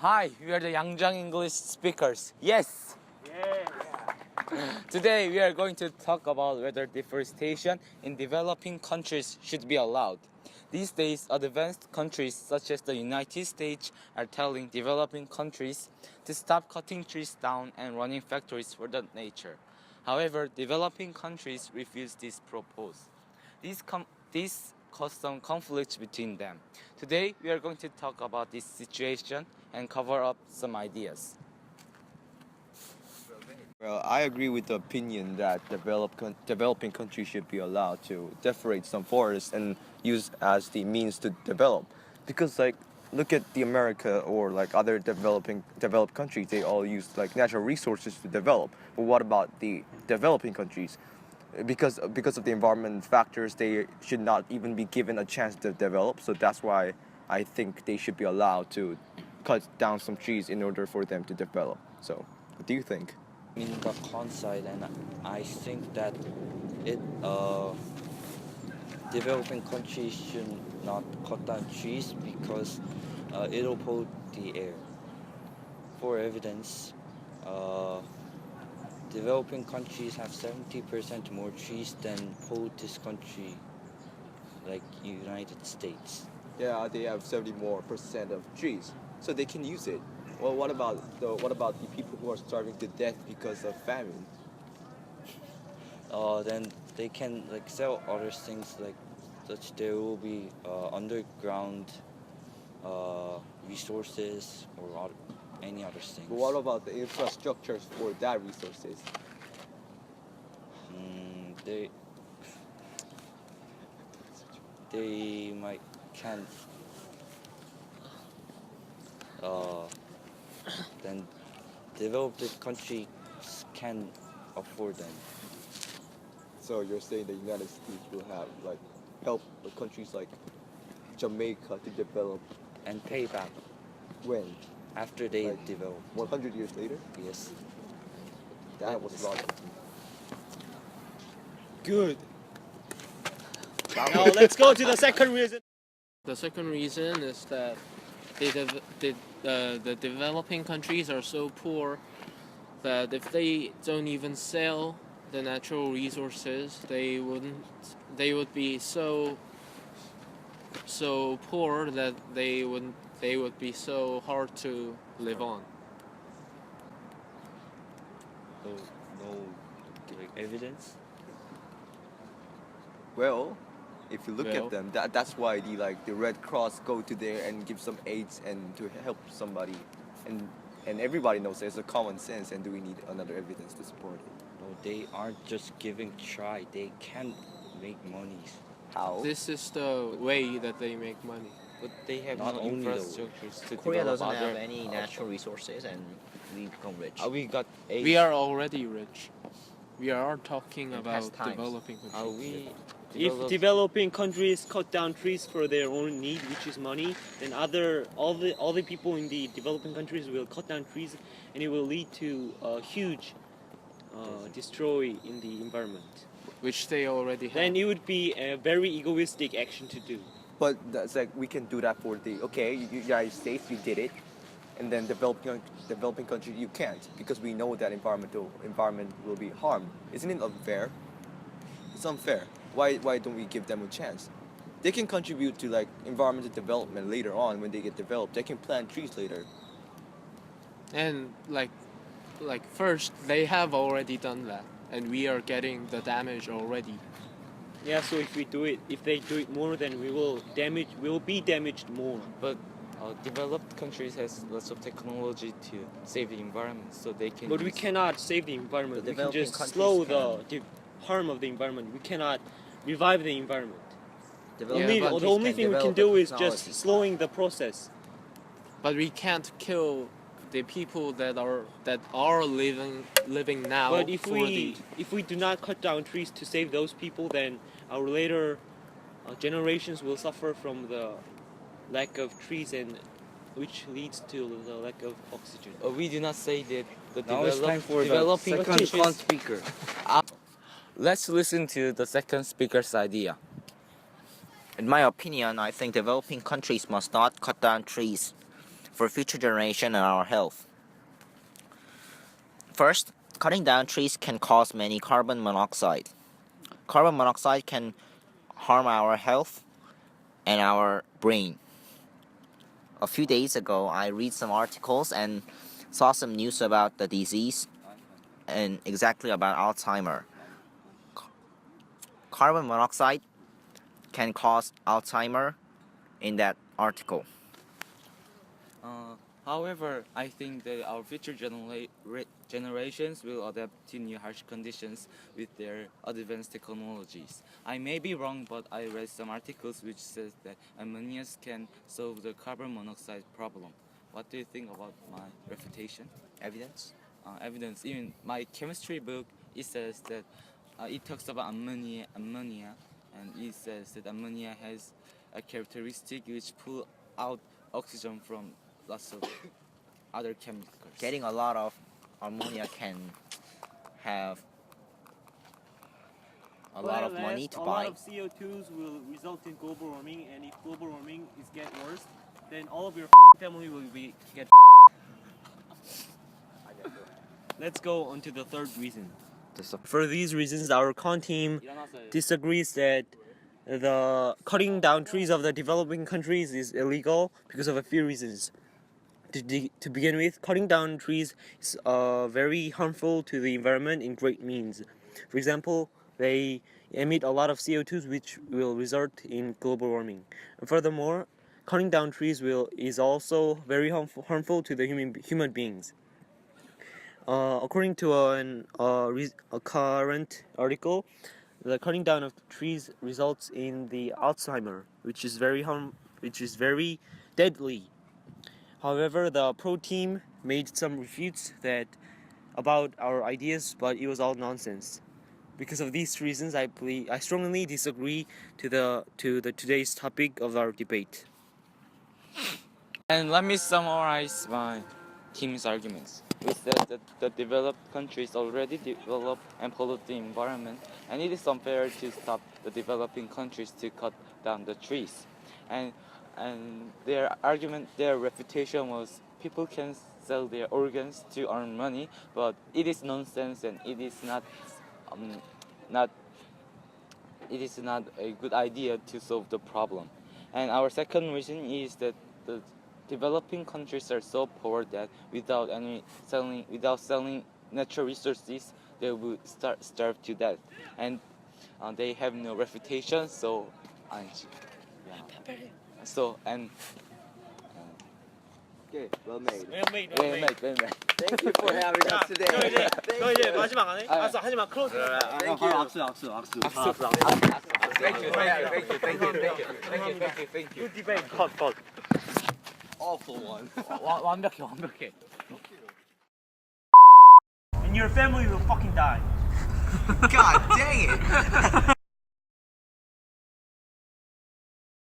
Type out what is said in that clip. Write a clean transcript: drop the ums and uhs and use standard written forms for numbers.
Hi, we are the Yangjang English speakers. Yes! Today we are going to talk about whether deforestation in developing countries should be allowed. These days, advanced countries such as the United States are telling developing countries to stop cutting trees down and running factories for the nature. However, developing countries refuse this proposal. This caused some conflicts between them. Today, we are going to talk about this situation and cover up some ideas. Well, I agree with the opinion that developing countries should be allowed to deforest some forests and use as the means to develop. Because look at the America or other developed countries, they all use natural resources to develop. But what about the developing countries? Because of the environment factors, they should not even be given a chance to develop. So that's why I think they should be allowed to cut down some trees in order for them to develop. So, what do you think? In the concept, and I think that it developing countries should not cut down trees because it'll pollute the air. For evidence, developing countries have 70% more trees than pollutous country like United States. Yeah, they have 70% more of trees, so they can use it. Well, what about the people who are starving to death because of famine? Then they can sell other things such there will be underground resources or any other things. But what about the infrastructures for that resources? They might can't then developed countries can afford them. So you're saying the United States will have help countries like Jamaica to develop And pay back when? after they develop. 100 years later? Yes. That was logical. Good. Now let's go to the second reason. The second reason is that the developing countries are so poor that if they don't even sell the natural resources, they would be so poor that they would be so hard to live on. So no evidence. Well, if you look Well. at them, that's why the Red Cross go to there and give some aids and to help somebody, and everybody knows there's a common sense. And do we need another evidence to support it? No, they aren't just giving try. They can make money. How? This is the way that they make money. But they have Not no only the- infrastructures to Korea develop doesn't other. have any natural resources, and we become rich. We got We are already rich. We are talking In about past times. developing countries. we If developing countries cut down trees for their own need, which is money, then all the people in the developing countries will cut down trees, and it will lead to a huge destroy in the environment. Which they already have. Then it would be a very egoistic action to do. But that's we can do that for the United States, you did it, and then developing countries you can't because we know that environment will be harmed. Isn't it unfair? It's unfair. Why don't we give them a chance? They can contribute to environmental development later on when they get developed. They can plant trees later. And first they have already done that, and we are getting the damage already. Yeah, so if they do it more, then we will be damaged more. But developed countries has lots of technology to save the environment, so they can. But we cannot save the environment. The We can developing just countries slow the harm of the environment. We cannot revive the environment. Developing but The only countries thing we develop can the do is technology. just slowing the process. But we can't kill the people that are living now. But if for we do not cut down trees to save those people, then our later generations will suffer from the lack of trees, and which leads to the lack of oxygen. We do not say that the Now it's time for the developing second countries. speaker. Let's listen to the second speaker's idea. In my opinion, I think developing countries must not cut down trees. for future generation and our health. First, cutting down trees can cause many carbon monoxide. Carbon monoxide can harm our health and our brain. A few days ago, I read some articles and saw some news about the disease and exactly about Alzheimer. Carbon monoxide can cause Alzheimer in that article. However, I think that our future generations will adapt to new harsh conditions with their advanced technologies. I may be wrong, but I read some articles which says that ammonia can solve the carbon monoxide problem. What do you think about my refutation? Evidence? Evidence. In my chemistry book, it says that it talks about ammonia, and it says that ammonia has a characteristic which pull out oxygen from lots of other chemicals. Getting a lot of ammonia can have a lot of money to a buy. lot of CO2s will result in global warming, and if global warming is get worse, then all of your family will get. Let's go on to the third reason. For these reasons, our con team disagrees that the cutting down trees of the developing countries is illegal because of a few reasons. To begin with, cutting down trees is very harmful to the environment in great means. For example, they emit a lot of CO2s, which will result in global warming. And furthermore, cutting down trees is also very harmful to the human beings. According to a current article, the cutting down of trees results in the Alzheimer, which is very deadly. However, the pro team made some refutes about our ideas, but it was all nonsense. Because of these reasons, I strongly disagree to today's topic of our debate. And let me summarize my team's arguments. We said that the developed countries already develop and pollute the environment, and it is unfair to stop the developing countries to cut down the trees. And their refutation was people can sell their organs to earn money, but it is nonsense and it is not a good idea to solve the problem. And our second reason is that the developing countries are so poor that without selling natural resources, they will starve to death, and they have no reputation. So, Okay, well made. well made. Thank you for having us today. 너 이제 마지막 안 해? 알았어, 하지 마. 클로즈. Thank you. Thank you. Good debate. 컷. Awful one. 완벽해. And your family will fucking die. God dang it.